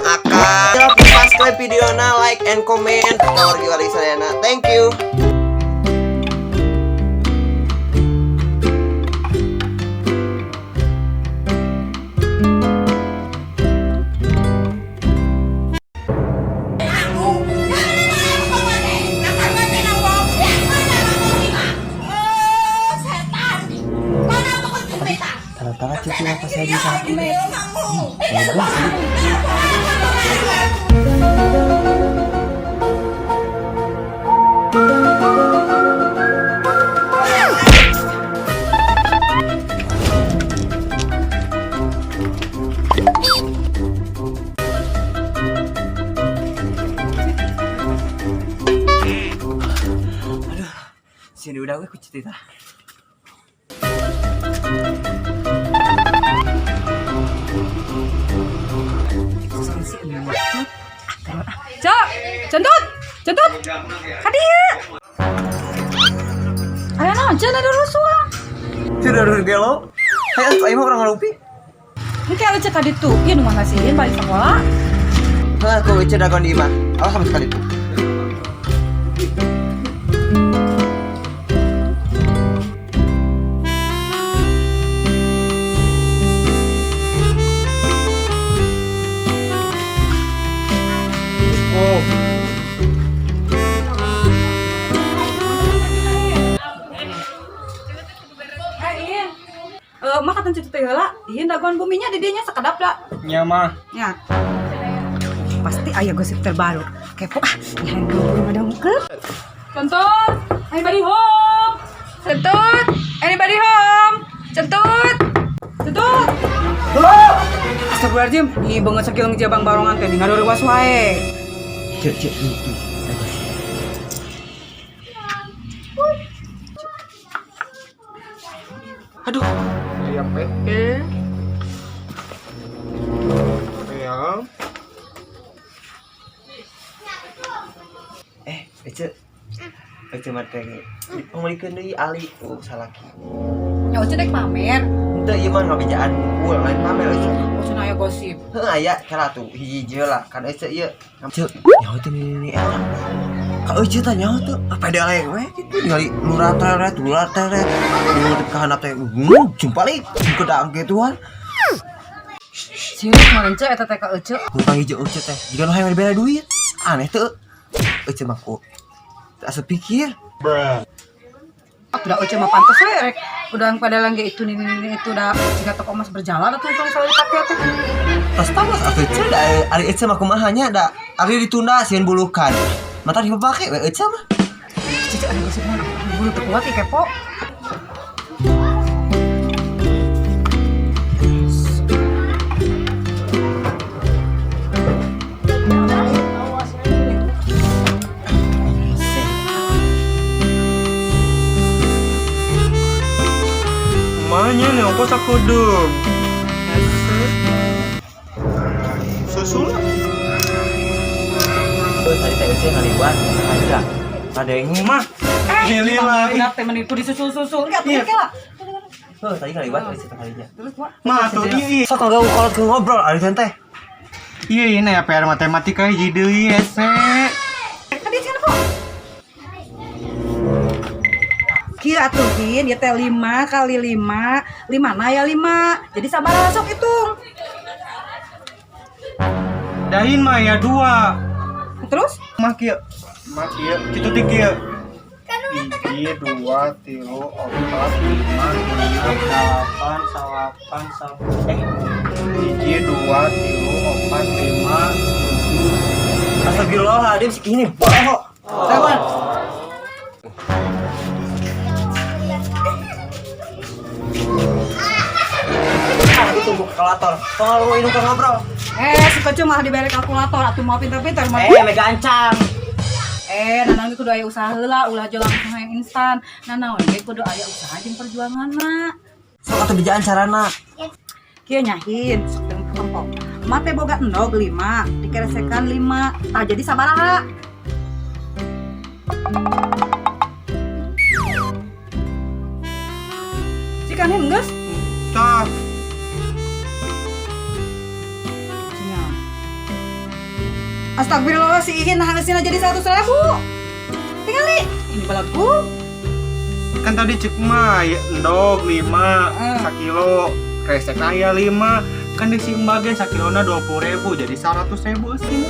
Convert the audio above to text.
yang akan subscribe videona, like and comment. Kawar giwari sadayana. Thank you. Tara-tara cuci apa saya di samping. Aduh, sini udah gue cerita. Cok, centut, hadir. Ayo naon, ada rusuh. Sudah gelo. Ayo mah orang ngalupi. Ini kayak cek tadi tuh, ya nu ngasihin balik sekolah. Hah, kau ece dagon di imah. Awas sama sekali tuh. Mah katan cucu teh heula, ieu dagon buminya di dinya sakedap da. Nya mah. Nya. Pasti aya gosip terbaru. Kepo nyahan dulu madongkeun. Centut, anybody home? Centut, anybody home? Centut. Astagfirullahaladzim, ih banget sakieu ngejabang barongan teh di ngarurewas wae. Cek itu. Aduh. Ya PE. Ya. Ece mah teh pamulikeun deui Ali salaki. Ya udah dek pamer. Henteu ieu mah ngabejaan unggul lain pamer ece. Ucun aya gosip. Heuh aya cara tuh hiji lah kan ece ieu. Ceu nyaho teh ini eta. Ka ece teh nyaho teh apa da laeng we kitu ningali lurah teret di ka handap teh jumpalik kedang gituan. Sieun kemarin cek eta teh ka ece. Bukan hijau ece teh jika nu hayang dibere duit aneh teu ece mah ku tak sepikir. Udah ece mah pantes we rek. Udah pada langge itu nih itu udah jika toko emas berjalan atuh tong selalu dipakai atuh. Tas tamas atuh ece da ari ece mah kumaha nya da ari ditunda sieun bulukan. Mata dipake we ece mah. Cici ada gosip mah bulu teu kuat ieu kepo. Mahnya nih ongkos aku dong. Susul. Tadi teh ece ngaliwat aja. Ada yang mah. Pilih lagi. Benar teh menipu disusul-susul. Lihat tuh lah. Tadi ngaliwat ece teh kalinya. Terus kuat. Mah tuh iya. Sok enggak kalau ngobrol ari teh. Iya ini ya PR matematika hiji deui ese. Tadi cenah kok. Kieu atuh Kin, ieu teh 5 kali 5 na ya 5. Jadi sabaraha sok hitung. Dahin mah ya 2. Terus? Mah kieu. Kitu teh kieu. 1 2 3 4 5 6 8 9 1 2 3 4 5. Astagfirullahaladzim segini bohong. Teman. Itu kalkulator. Kalau lu ini ngobrol. Si Pecu malah dibere kalkulator atuh mau pinter-pinter mah. Mega ancam. Nanang kudu aya usaha heula, ulah aja langsung yang instan. Nah we kudu aya usaha jeung perjuanganna. Sok atuh bijaan carana. Kieu nyahin sok teu kelompok. Emak teh boga endog 5, dikeresekan 5. Tah jadi sabaraha? Cikan geus? Tah. Cenah. Astagfirullah si Ihin nah halusina jadi 100.000. Tinggal nih. Ini balaku. Kan tadi cek mah ya endog 5 sakilo, kresek aya 5. Kan di si embage sakilona 20.000 jadi 100.000 sih.